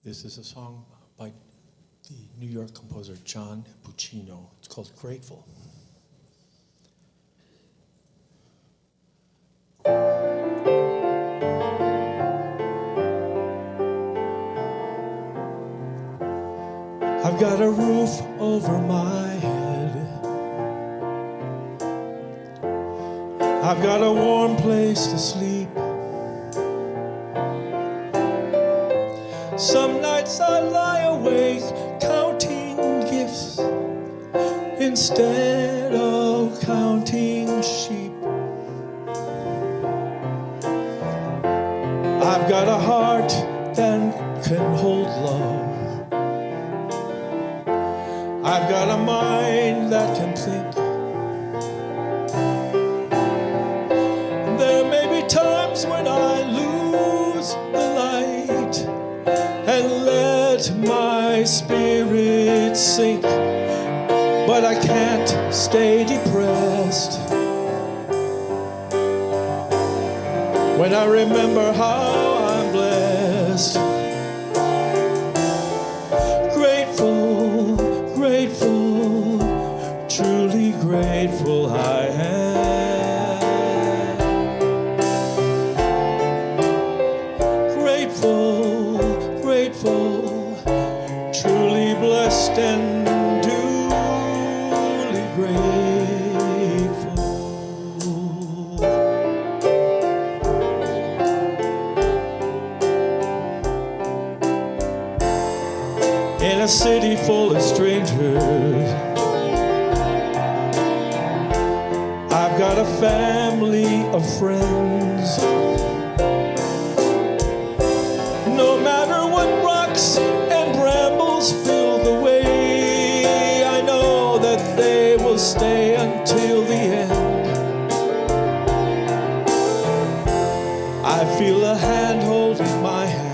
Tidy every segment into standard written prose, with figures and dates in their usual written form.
This is a song by the New York composer John Puccino. It's called Grateful. I've got a roof over my head. I've got a warm place to sleep. Some nights I lie awake counting gifts instead of counting sheep. I've got a heart that can hold love. I've got a mind that can think. There may be times when I lose the light and let my spirit sink, but I can't stay depressed when I remember how I'm blessed. Grateful, truly grateful I am. Grateful, truly blessed and duly grateful. In a city full of strangers, I've got a family of friends. No matter what rocks and brambles fill the way, I know that they will stay until the end. I feel a hand holding my hand.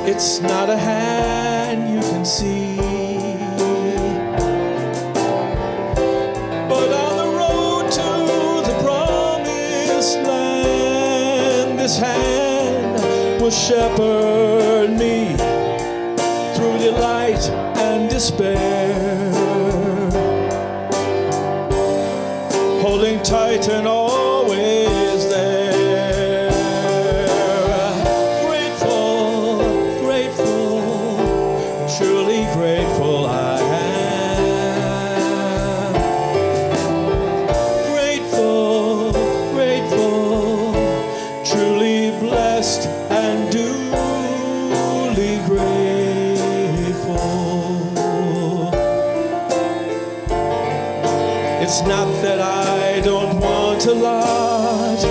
It's not a hand you can see, but on the road to the promised land, this hand will shepherd me through delight and despair, holding tight and always there. Truly grateful I am. Grateful, truly blessed and duly grateful. It's not that I don't want a lot,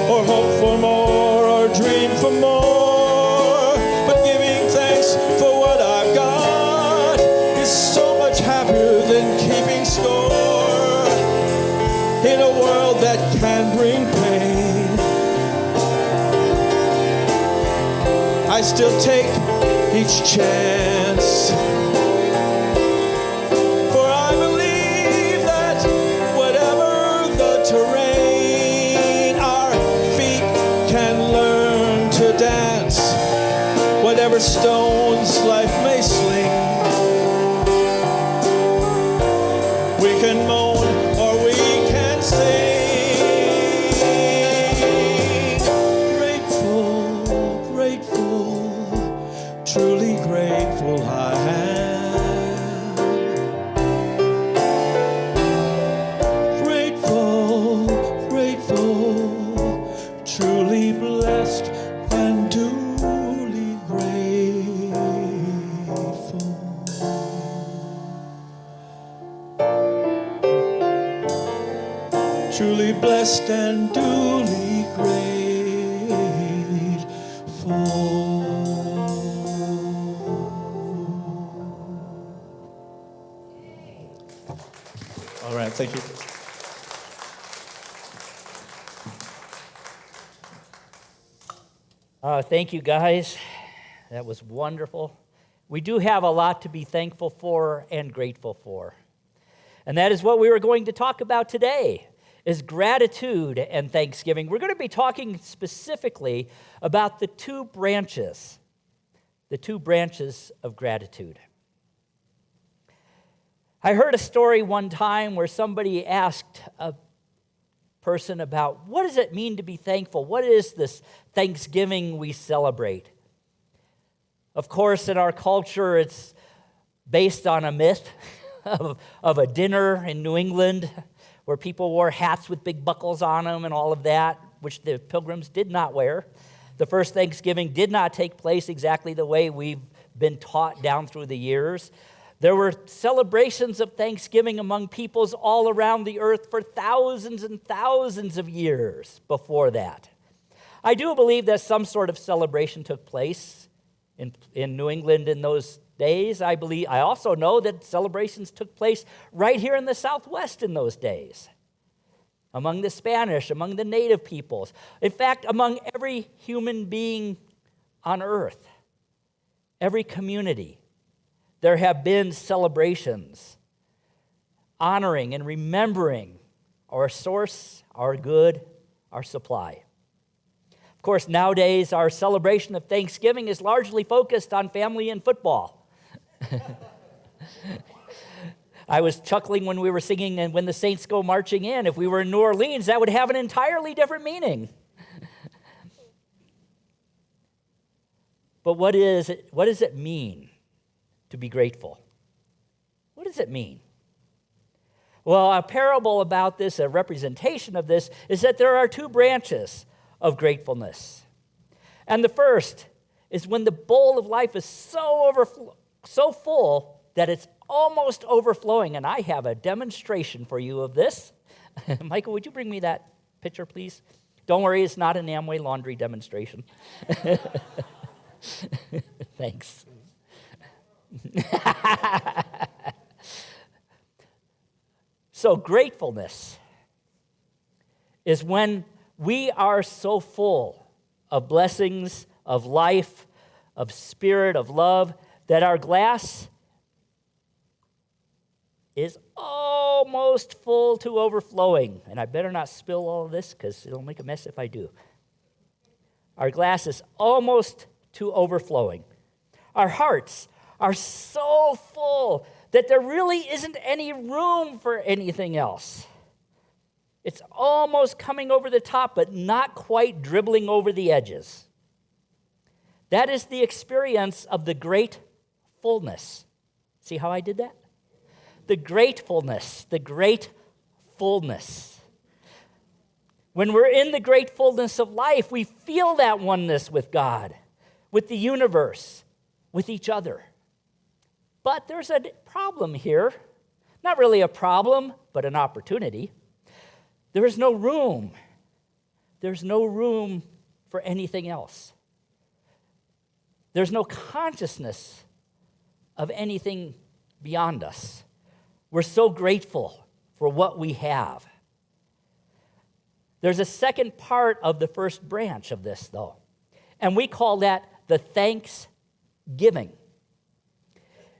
or hope for more, or dream for more, but giving thanks for what I've got is so much happier than keeping score. In a world that can bring pain, I still take each chance, for I believe that whatever the terrain, our feet can learn to dance. Whatever stones life may sling, we can moan or we can sing. Grateful, truly grateful I am. Grateful, truly blessed and duly grateful. Truly blessed and duly grateful. All right, thank you. Thank you, guys. That was wonderful. We do have a lot to be thankful for and grateful for. And that is what we were going to talk about today. is gratitude and thanksgiving. We're going to be talking specifically about the two branches of gratitude. I heard a story one time where somebody asked a person about, what does it mean to be thankful? What is this Thanksgiving we celebrate? Of course, in our culture, it's based on a myth of a dinner in New England where people wore hats with big buckles on them and all of that, which the Pilgrims did not wear. The first Thanksgiving did not take place exactly the way we've been taught down through the years. There were celebrations of Thanksgiving among peoples all around the earth for thousands and thousands of years before that. I do believe that some sort of celebration took place in New England in those days. I also know that celebrations took place right here in the Southwest in those days, among the Spanish, among the native peoples. In fact, among every human being on earth, every community, there have been celebrations honoring and remembering our source, our good, our supply. Of course, nowadays, our celebration of Thanksgiving is largely focused on family and football. I was chuckling when we were singing "And When the Saints Go Marching In." If we were in New Orleans, that would have an entirely different meaning. But what does it mean to be grateful? What does it mean? Well, a parable about this, a representation of this, is that there are two branches of gratefulness. And the first is when the bowl of life is so full that it's almost overflowing. And I have a demonstration for you of this. Michael, would you bring me that picture, please? Don't worry, it's not an Amway laundry demonstration. Thanks. So gratefulness is when we are so full of blessings, of life, of spirit, of love, that our glass is almost full to overflowing. And I better not spill all of this because it'll make a mess if I do. Our glass is almost to overflowing. Our hearts are so full that there really isn't any room for anything else. It's almost coming over the top, but not quite dribbling over the edges. That is the experience of the great fullness. See how I did that? The gratefulness, the great fullness. When we're in the great fullness of life, we feel that oneness with God, with the universe, with each other. But there's a problem here. Not really a problem, but an opportunity. There is no room. There's no room for anything else. There's no consciousness of anything beyond us. We're so grateful for what we have. There's a second part of the first branch of this, though, and we call that the thanksgiving.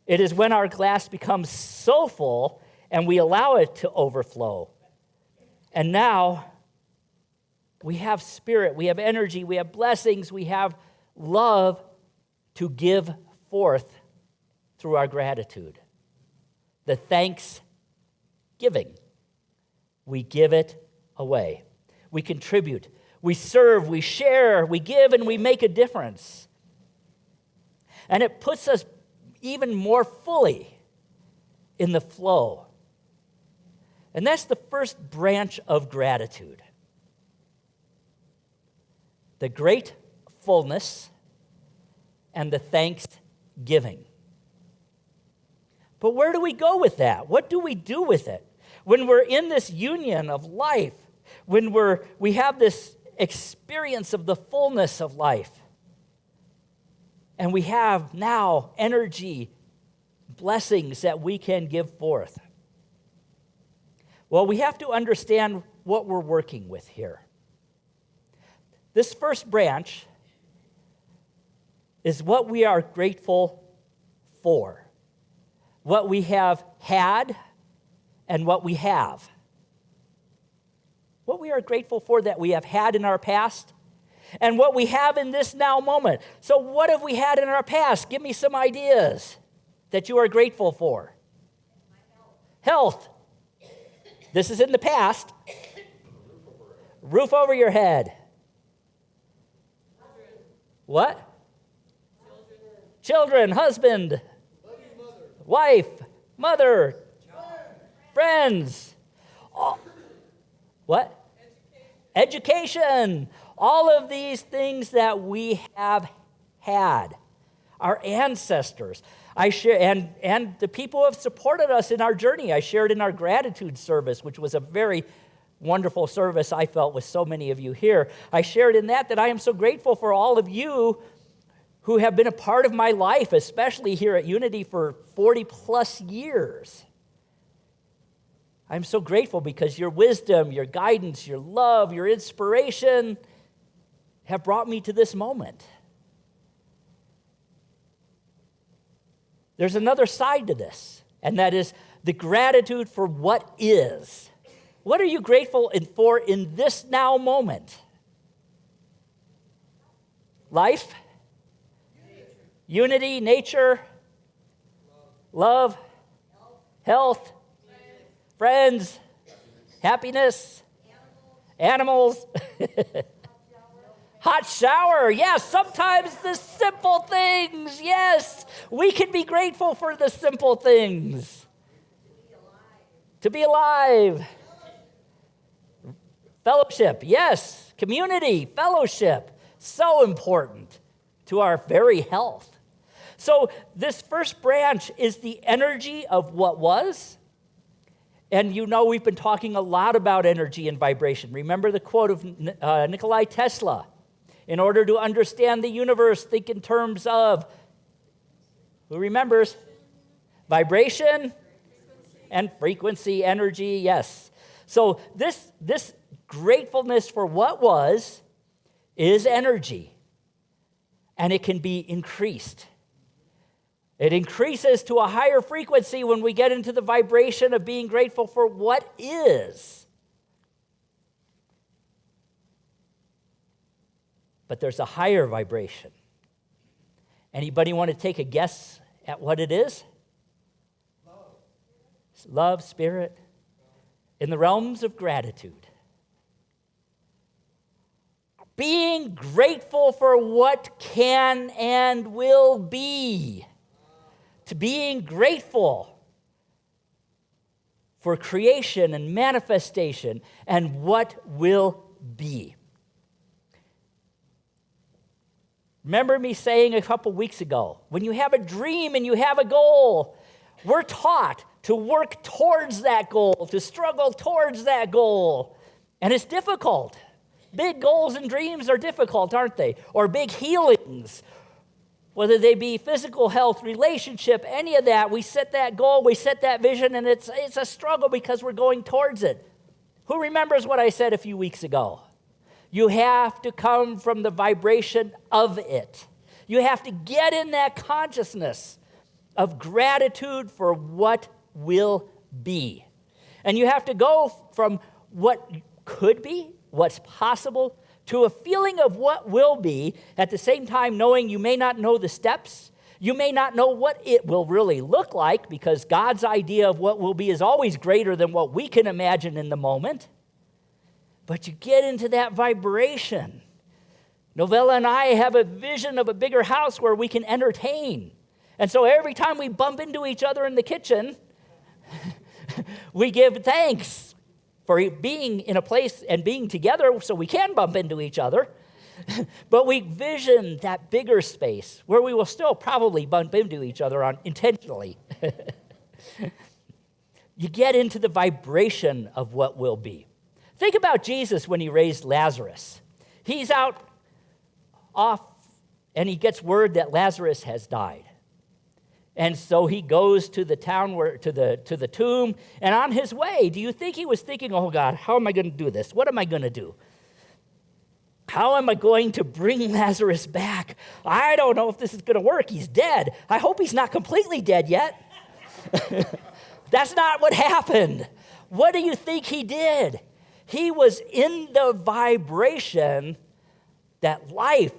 It is when our glass becomes so full and we allow it to overflow. And now we have spirit, we have energy, we have blessings, we have love to give forth through our gratitude. The thanksgiving. We give it away. We contribute. We serve. We share. We give, and we make a difference. And it puts us even more fully in the flow. And that's the first branch of gratitude. The great fullness and the thanksgiving. But where do we go with that? What do we do with it? When we're in this union of life, when we have this experience of the fullness of life, and we have now energy, blessings that we can give forth. Well, we have to understand what we're working with here. This first branch is what we are grateful for, what we have had and what we have. what we are grateful for that we have had in our past, and what we have in this now moment. So what have we had in our past? Give me some ideas that you are grateful for. Health. This is in the past. Roof over your head. What? Children, husband, wife, mother, friends. What? Education. All of these things that we have had. Our ancestors. I share, and the people who have supported us in our journey. I shared in our gratitude service, which was a very wonderful service I felt with so many of you here. I shared in that I am so grateful for all of you who have been a part of my life, especially here at Unity for 40 plus years. I'm so grateful because your wisdom, your guidance, your love, your inspiration have brought me to this moment. There's another side to this, and that is the gratitude for what is. What are you grateful for in this now moment? Life? Unity, nature, love, health, friends, happiness, animals, hot shower. Yes, sometimes the simple things. Yes, we can be grateful for the simple things. To be alive. Fellowship. Yes, community, fellowship. So important to our very health. So this first branch is the energy of what was. And you know we've been talking a lot about energy and vibration. Remember the quote of Nikola Tesla. In order to understand the universe, think in terms of, who remembers? Vibration and frequency, energy, yes. So this gratefulness for what was is energy. And it can be increased. It increases to a higher frequency when we get into the vibration of being grateful for what is. But there's a higher vibration. Anybody want to take a guess at what it is? Love, spirit, in the realms of gratitude. Being grateful for what can and will be. To being grateful for creation and manifestation and what will be. Remember me saying a couple weeks ago, when you have a dream and you have a goal, we're taught to work towards that goal, to struggle towards that goal. And it's difficult. Big goals and dreams are difficult, aren't they? Or big healings, whether they be physical health, relationship, any of that. We set that goal, we set that vision, and it's a struggle because we're going towards it. Who remembers what I said a few weeks ago? You have to come from the vibration of it. You have to get in that consciousness of gratitude for what will be. And you have to go from what could be, what's possible, to a feeling of what will be, at the same time knowing you may not know the steps, you may not know what it will really look like, because God's idea of what will be is always greater than what we can imagine in the moment. But you get into that vibration. Novella and I have a vision of a bigger house where we can entertain. And so every time we bump into each other in the kitchen, we give thanks for being in a place and being together so we can bump into each other. But we vision that bigger space where we will still probably bump into each other intentionally. You get into the vibration of what will be. Think about Jesus when he raised Lazarus. He's out off and he gets word that Lazarus has died. And so he goes to the town, to the tomb, and on his way, do you think he was thinking, oh God, how am I going to do this? What am I going to do? How am I going to bring Lazarus back? I don't know if this is going to work. He's dead. I hope he's not completely dead yet. That's not what happened. What do you think he did? He was in the vibration that life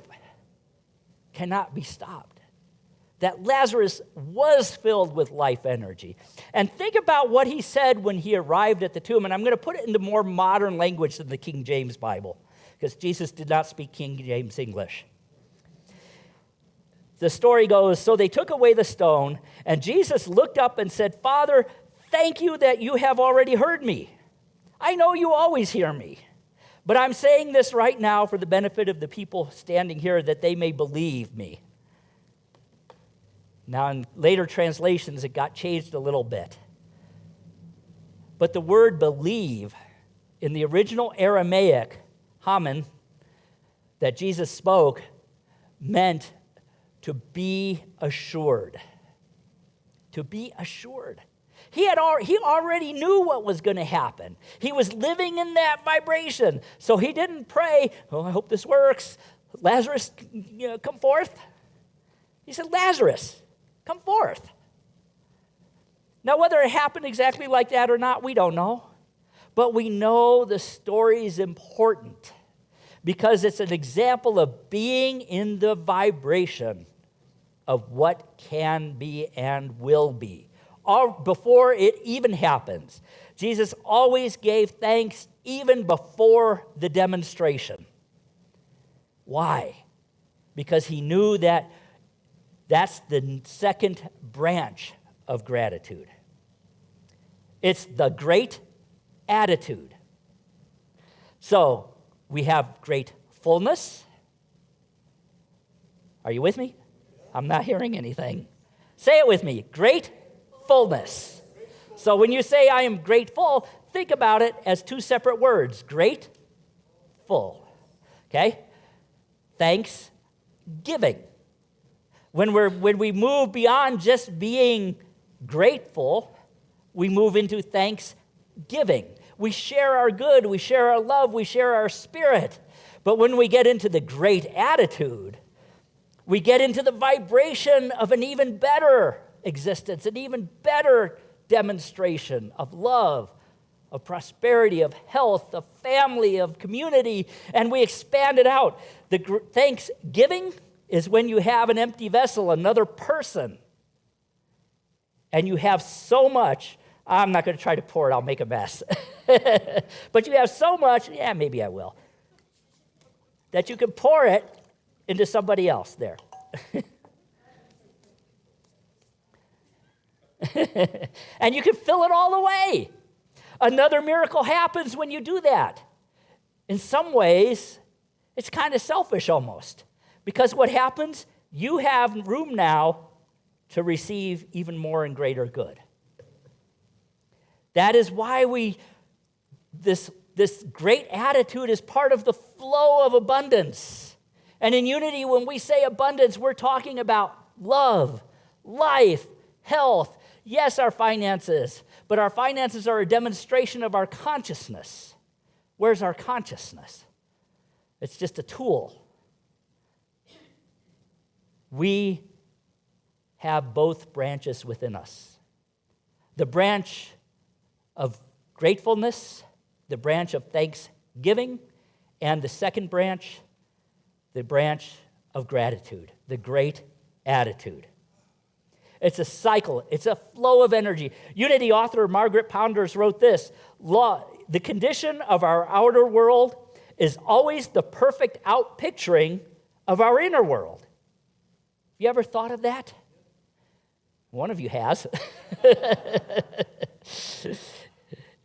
cannot be stopped, that Lazarus was filled with life energy. And think about what he said when he arrived at the tomb. And I'm going to put it into more modern language than the King James Bible, because Jesus did not speak King James English. The story goes, so they took away the stone, and Jesus looked up and said, Father, thank you that you have already heard me. I know you always hear me, but I'm saying this right now for the benefit of the people standing here, that they may believe me. Now, in later translations, it got changed a little bit. But the word believe in the original Aramaic, haman, that Jesus spoke, meant to be assured. To be assured. He already knew what was going to happen. He was living in that vibration. So he didn't pray, oh, I hope this works. Lazarus, come forth. He said, Lazarus, come forth. Now, whether it happened exactly like that or not, we don't know. But we know the story is important because it's an example of being in the vibration of what can be and will be. Before it even happens. Jesus always gave thanks even before the demonstration. Why? Because he knew that that's the second branch of gratitude. It's the great attitude. So we have gratefulness. Are you with me? I'm not hearing anything. Say it with me. Gratefulness. So when you say I am grateful, think about it as two separate words. Grateful. Okay? Thanksgiving. When we move beyond just being grateful, we move into thanksgiving. We share our good, we share our love, we share our spirit. But when we get into the great attitude, we get into the vibration of an even better existence, an even better demonstration of love, of prosperity, of health, of family, of community, and we expand it out. The thanksgiving is when you have an empty vessel, another person, and you have so much. I'm not going to try to pour it, I'll make a mess. But you have so much, maybe I will, that you can pour it into somebody else there. And you can fill it all the way. Another miracle happens when you do that. In some ways, it's kind of selfish almost. Because what happens, you have room now to receive even more and greater good. That is why this great attitude is part of the flow of abundance. And in Unity, when we say abundance, we're talking about love, life, health. Yes, our finances, but our finances are a demonstration of our consciousness. Where's our consciousness? It's just a tool. We have both branches within us. The branch of gratefulness, the branch of thanksgiving, and the second branch, the branch of gratitude, the great attitude. It's a cycle. It's a flow of energy. Unity author Margaret Pounders wrote this: the condition of our outer world is always the perfect outpicturing of our inner world. You ever thought of that? One of you has.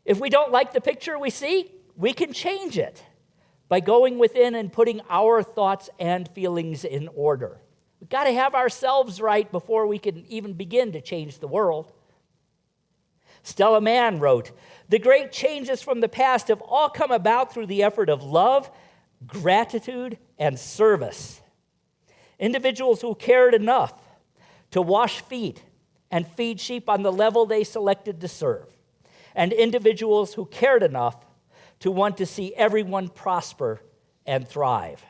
If we don't like the picture we see, we can change it by going within and putting our thoughts and feelings in order. We've got to have ourselves right before we can even begin to change the world. Stella Mann wrote, "The great changes from the past have all come about through the effort of love, gratitude, and service. Individuals who cared enough to wash feet and feed sheep on the level they selected to serve, and individuals who cared enough to want to see everyone prosper and thrive."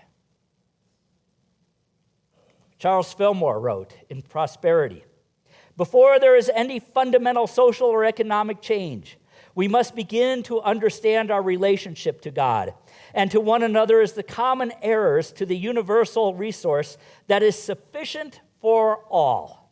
Charles Fillmore wrote in Prosperity, "Before there is any fundamental social or economic change, We must begin to understand our relationship to God and to one another as the common heirs to the universal resource that is sufficient for all.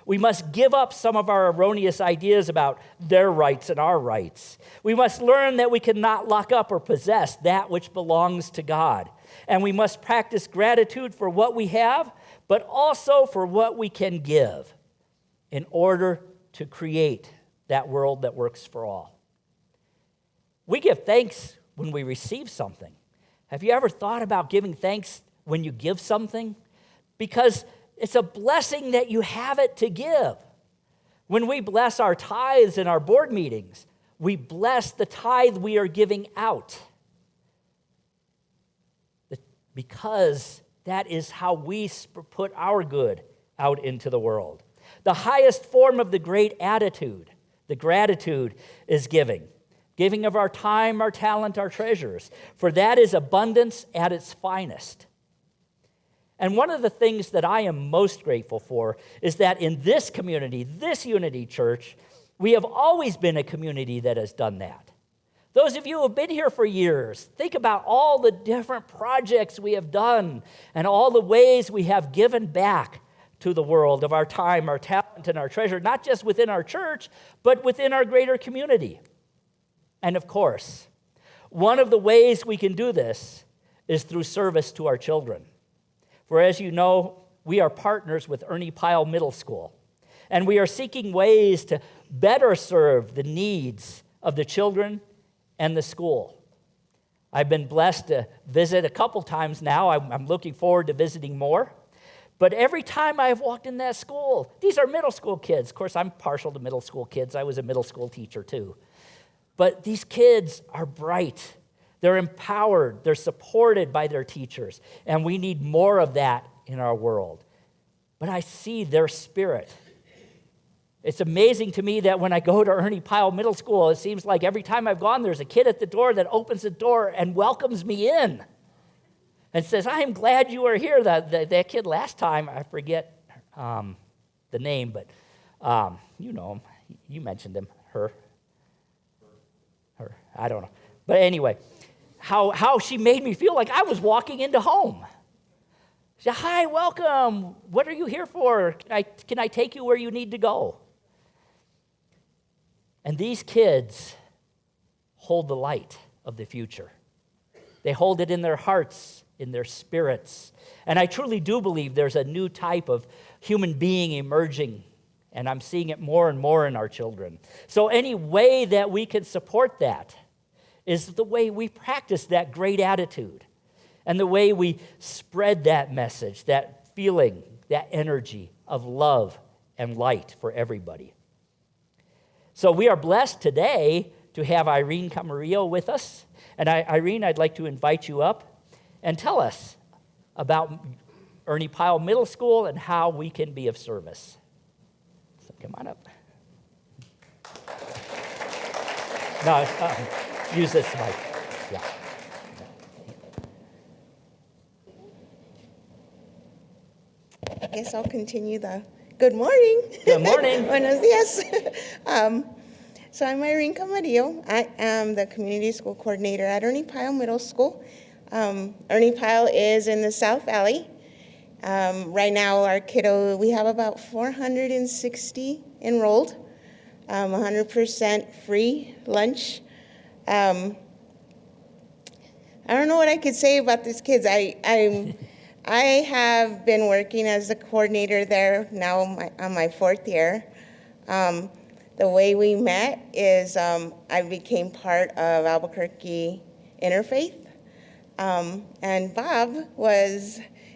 We must give up some of our erroneous ideas about their rights and our rights. We must learn that we cannot lock up or possess that which belongs to God. And we must practice gratitude for what we have, but also for what we can give in order to create that world that works for all. We give thanks when we receive something. Have you ever thought about giving thanks when you give something? Because it's a blessing that you have it to give. When we bless our tithes in our board meetings, we bless the tithe we are giving out. Because that is how we put our good out into the world. The highest form of the great attitude, the gratitude, is giving. Giving of our time, our talent, our treasures. For that is abundance at its finest. And one of the things that I am most grateful for is that in this community, this Unity Church, we have always been a community that has done that. Those of you who have been here for years, think about all the different projects we have done and all the ways we have given back to the world of our time, our talent, and our treasure, not just within our church, but within our greater community. And of course, one of the ways we can do this is through service to our children. For as you know, we are partners with Ernie Pyle Middle School, and we are seeking ways to better serve the needs of the children and the school. I've been blessed to visit a couple times now. I'm looking forward to visiting more. But every time I have walked in that school, these are middle school kids. Of course, I'm partial to middle school kids. I was a middle school teacher too. But these kids are bright. They're empowered. They're supported by their teachers. And we need more of that in our world. But I see their spirit. It's amazing to me that when I go to Ernie Pyle Middle School, it seems like every time I've gone, there's a kid at the door that opens the door and welcomes me in and says, I am glad you are here. That kid last time, I forget the name, but you know him. You mentioned him, her, I don't know. But anyway, how she made me feel like I was walking into home. She said, hi, welcome. What are you here for? Can I take you where you need to go? And these kids hold the light of the future. They hold it in their hearts, in their spirits. And I truly do believe there's a new type of human being emerging, and I'm seeing it more and more in our children. So any way that we can support that is the way we practice that great attitude and the way we spread that message, that feeling, that energy of love and light for everybody. So we are blessed today to have Irene Camarillo with us. And Irene, I'd like to invite you up and tell us about Ernie Pyle Middle School and how we can be of service. So come on up. No, use this mic. Yeah. I guess I'll continue the good morning. Good morning. Buenos dias. So I'm Irene Camarillo. I am the community school coordinator at Ernie Pyle Middle School. Ernie Pyle is in the South Valley. Right now, our kiddo, we have about 460 enrolled, 100% free lunch. I don't know what I could say about these kids. I have been working as a coordinator there now on my fourth year. The way we met is I became part of Albuquerque Interfaith. And Bob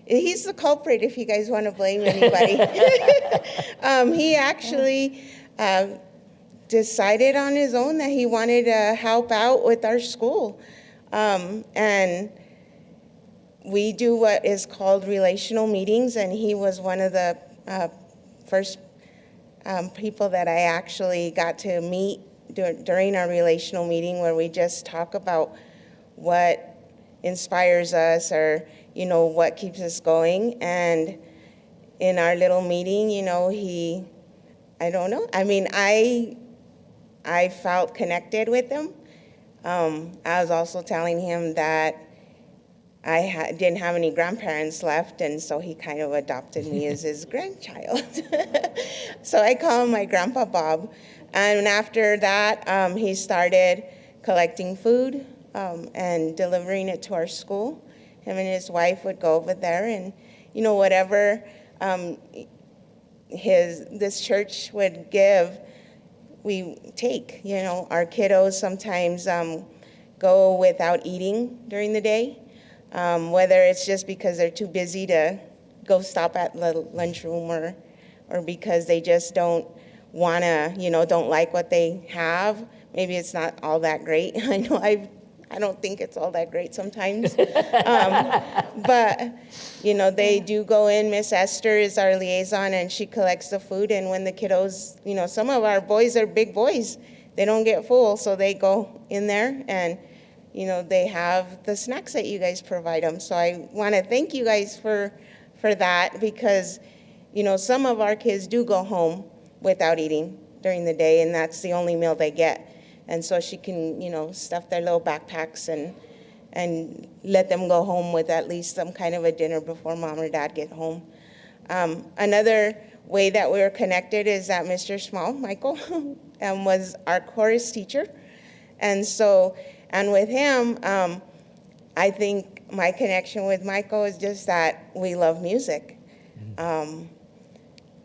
he's the culprit if you guys want to blame anybody. He actually decided on his own that he wanted to help out with our school. And we do what is called relational meetings, and he was one of the first people that I actually got to meet during our relational meeting, where we just talk about what inspires us or, what keeps us going. And in our little meeting, I don't know. I mean, I I felt connected with him. I was also telling him that I didn't have any grandparents left, and so he kind of adopted me as his grandchild. So I call him my Grandpa Bob. And after that, he started collecting food and delivering it to our school. Him and his wife would go over there, and whatever this church would give, we take. Our kiddos sometimes go without eating during the day. Whether it's just because they're too busy to go stop at the lunchroom, or because they just don't want to, don't like what they have. Maybe it's not all that great. I know I don't think it's all that great sometimes. But, they do go in. Miss Esther is our liaison, and she collects the food. And when the kiddos, some of our boys are big boys. They don't get full, so they go in there and they have the snacks that you guys provide them. So I want to thank you guys for that, because, some of our kids do go home without eating during the day, and that's the only meal they get. And so she can, stuff their little backpacks and let them go home with at least some kind of a dinner before mom or dad get home. Another way that we were connected is that Mr. Small, Michael, was our chorus teacher. And with him, I think my connection with Michael is just that we love music.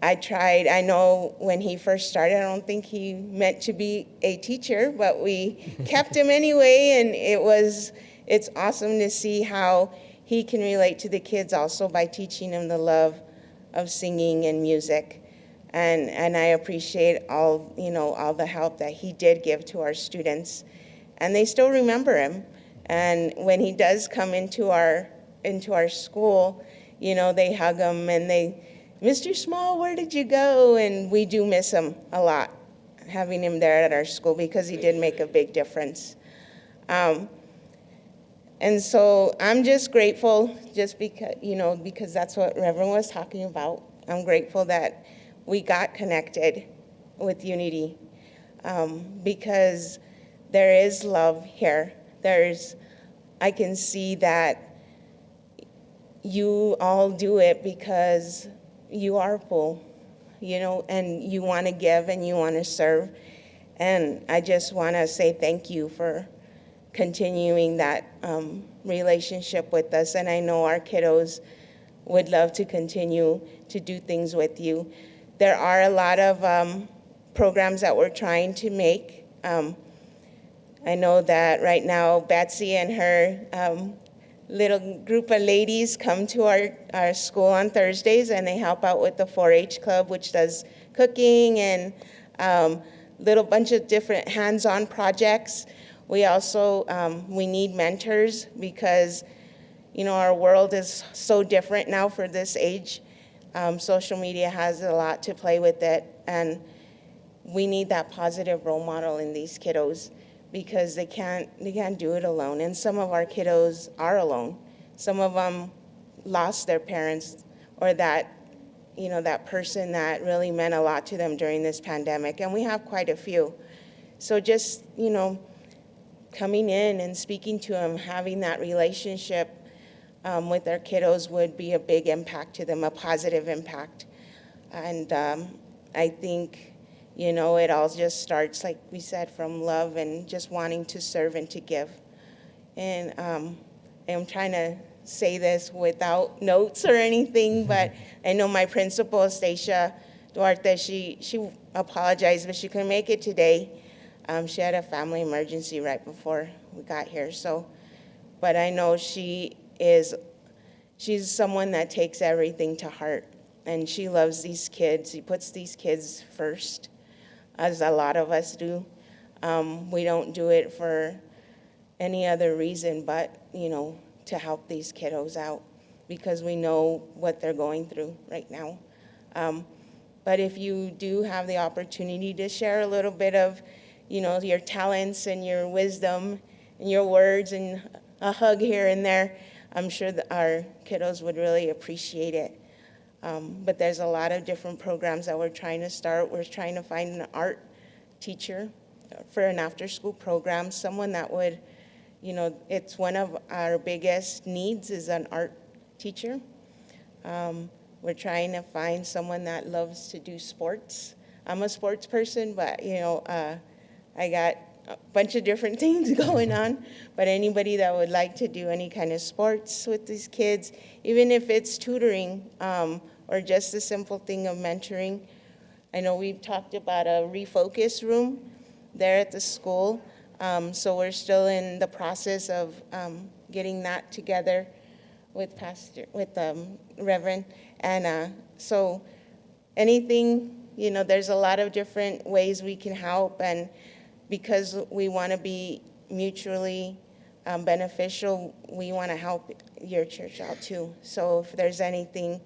I know when he first started, I don't think he meant to be a teacher, but we kept him anyway, and it's awesome to see how he can relate to the kids also by teaching them the love of singing and music. And I appreciate all the help that he did give to our students. And they still remember him. And when he does come into our school, they hug him and Mr. Small, where did you go? And we do miss him a lot, having him there at our school, because he did make a big difference. And so I'm just grateful, just because that's what Reverend was talking about. I'm grateful that we got connected with Unity, because there is love here. I can see that you all do it because you are full, and you want to give and you want to serve. And I just want to say thank you for continuing that relationship with us. And I know our kiddos would love to continue to do things with you. There are a lot of programs that we're trying to make. I know that right now Betsy and her little group of ladies come to our school on Thursdays, and they help out with the 4-H club, which does cooking and little bunch of different hands-on projects. We also we need mentors, because our world is so different now for this age. Social media has a lot to play with it, and we need that positive role model in these kiddos, because they can't do it alone. And some of our kiddos are alone. Some of them lost their parents, or that person that really meant a lot to them during this pandemic. And we have quite a few. So just, coming in and speaking to them, having that relationship with their kiddos would be a big impact to them, a positive impact. And I think, it all just starts, like we said, from love and just wanting to serve and to give. And I'm trying to say this without notes or anything, but I know my principal, Stacia Duarte, she apologized, but she couldn't make it today. She had a family emergency right before we got here. But I know she's someone that takes everything to heart, and she loves these kids. She puts these kids first, as a lot of us do. We don't do it for any other reason but, to help these kiddos out, because we know what they're going through right now. But if you do have the opportunity to share a little bit of, your talents and your wisdom and your words and a hug here and there, I'm sure that our kiddos would really appreciate it. But there's a lot of different programs that we're trying to start. We're trying to find an art teacher for an after-school program, someone that would, it's one of our biggest needs is an art teacher. We're trying to find someone that loves to do sports. I'm a sports person, but, I got a bunch of different things going on. But anybody that would like to do any kind of sports with these kids, even if it's tutoring or just a simple thing of mentoring. I know we've talked about a refocus room there at the school. So we're still in the process of getting that together with Reverend. And so anything, there's a lot of different ways we can help. And because we want to be mutually beneficial, we want to help your church out too. So if there's anything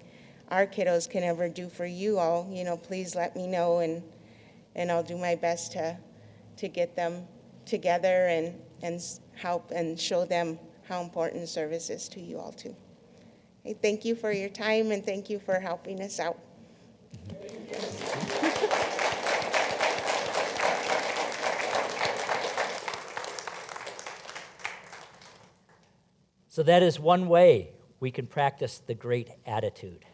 our kiddos can ever do for you all, please let me know, and I'll do my best to get them together and help and show them how important service is to you all too. Hey, thank you for your time, and thank you for helping us out. So that is one way we can practice the great attitude.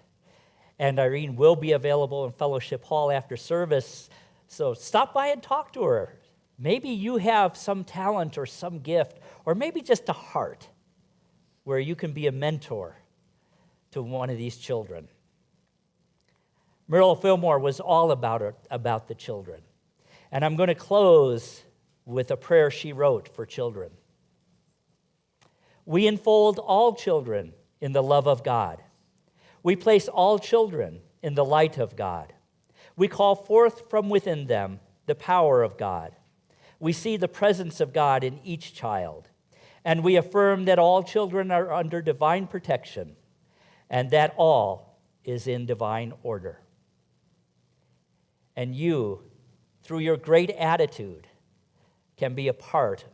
And Irene will be available in Fellowship Hall after service, so stop by and talk to her. Maybe you have some talent or some gift, or maybe just a heart where you can be a mentor to one of these children. Merle Fillmore was all about the children. And I'm going to close with a prayer she wrote for children. We enfold all children in the love of God. We place all children in the light of God. We call forth from within them the power of God. We see the presence of God in each child. And we affirm that all children are under divine protection and that all is in divine order. And you, through your great attitude, can be a part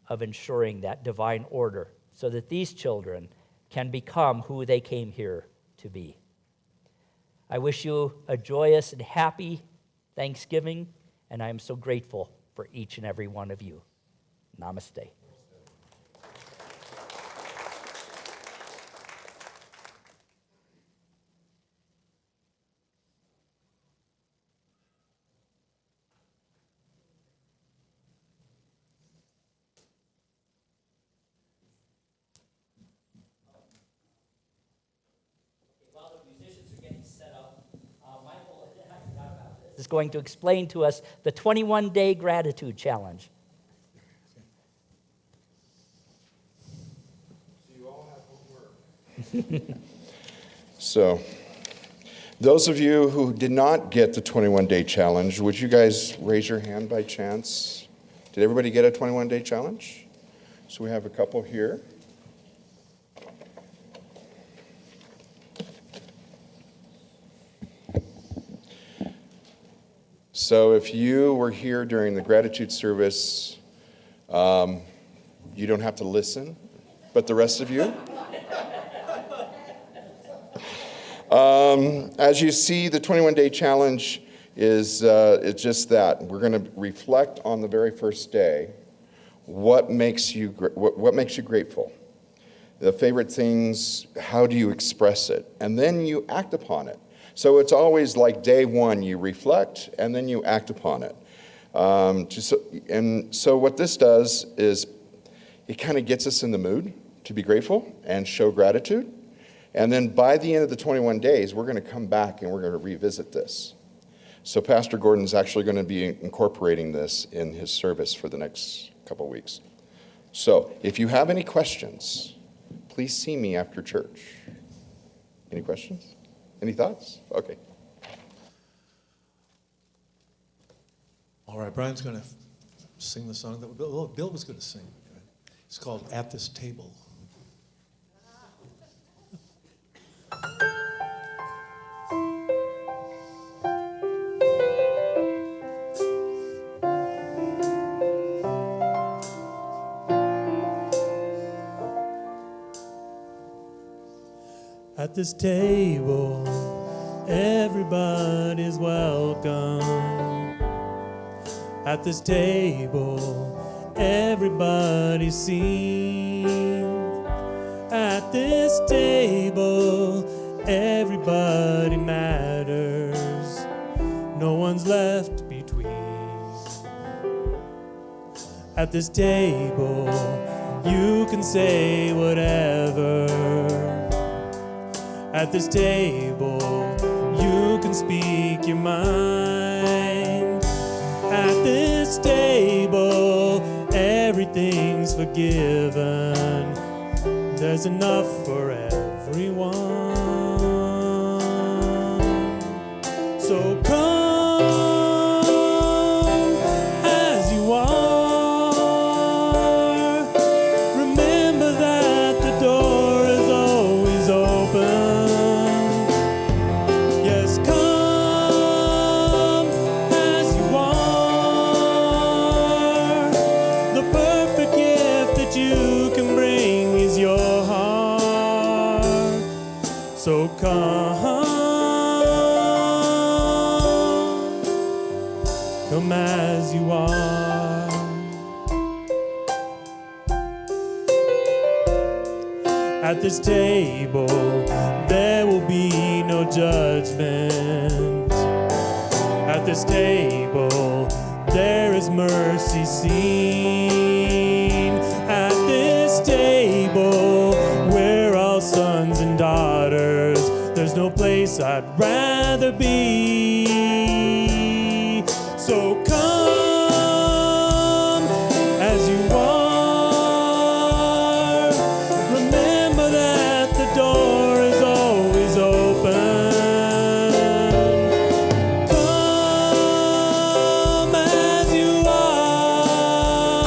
of ensuring that divine order so that these children can become who they came here to be. I wish you a joyous and happy Thanksgiving, and I am so grateful for each and every one of you. Namaste. Is going to explain to us the 21-day gratitude challenge. So you all have homework. So, those of you who did not get the 21-day challenge, would you guys raise your hand by chance? Did everybody get a 21-day challenge? So we have a couple here. So if you were here during the gratitude service, you don't have to listen, but the rest of you? As you see, the 21-day challenge is it's just that. We're going to reflect on the very first day. What makes you grateful? The favorite things, how do you express it? And then you act upon it. So it's always like day one, you reflect, and then you act upon it. And so what this does is it kind of gets us in the mood to be grateful and show gratitude. And then by the end of the 21 days, we're going to come back and we're going to revisit this. So Pastor Gordon's actually going to be incorporating this in his service for the next couple of weeks. So if you have any questions, please see me after church. Any questions? Any thoughts? Okay. All right, Brian's going to sing the song that Bill was going to sing. It's called At This Table. At this table, everybody's welcome. At this table, everybody's seen. At this table, everybody matters. No one's left between. At this table, you can say whatever. At this table, you can speak your mind. At this table, everything's forgiven. There's enough for everyone. So come as you are. Remember that the door is always open. Yes, come as you are. The perfect gift that you can bring is your heart. So come as you are. At this table, there will be no judgment. At this table, there is mercy seen. At this table, we're all sons and daughters. There's no place I'd rather be. So come as you are. Remember that the door is always open. Come as you are.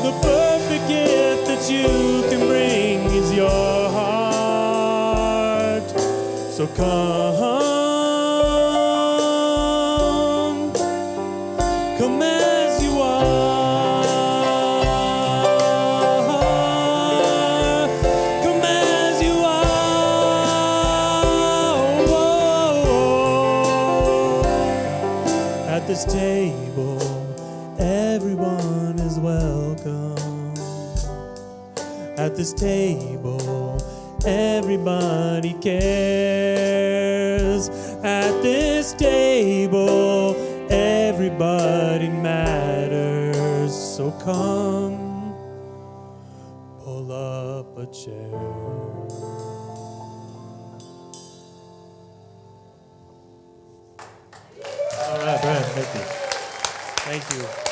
The perfect gift that you can bring is your heart. So come as you are. Come as you are. Whoa. At this table, everyone is welcome. At this table, everybody cares. At this table, everybody matters. So come, pull up a chair. All right, Brian, thank you. Thank you.